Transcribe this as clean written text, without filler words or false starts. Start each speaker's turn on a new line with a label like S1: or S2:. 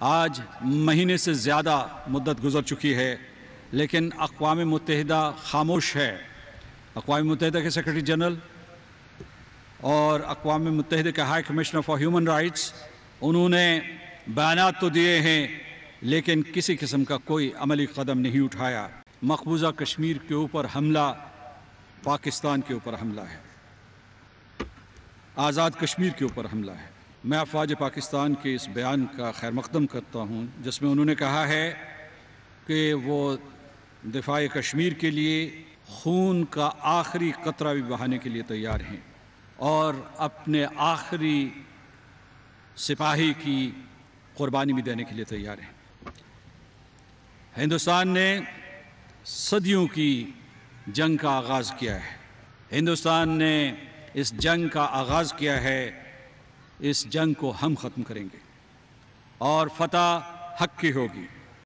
S1: آج مہینے سے زیادہ مدت گزر چکی ہے لیکن اقوام متحدہ خاموش ہے۔ اقوام متحدہ کے سیکرٹری جنرل اور اقوام متحدہ کے high commissioner for human rights انہوں نے بیانات تو دیے ہیں لیکن کسی قسم کا کوئی عملی قدم نہیں اٹھایا۔ مقبوضہ کشمیر کے اوپر حملہ پاکستان کے اوپر حملہ ہے، آزاد کشمیر کے اوپر حملہ ہے۔ میں افواج پاکستان کے اس بیان کا خیر مقدم کرتا ہوں جس میں انہوں نے کہا ہے کہ وہ دفاع کشمیر کے لیے خون کا آخری قطرہ بھی بہانے کے لیے تیار ہیں اور اپنے آخری سپاہی کی قربانی بھی دینے کے لیے تیار ہیں۔ ہندوستان نے صدیوں کی جنگ کا آغاز کیا ہے، ہندوستان نے اس جنگ کا آغاز کیا ہے، اس جنگ کو ہم ختم کریں گے اور فتح حق کی ہوگی۔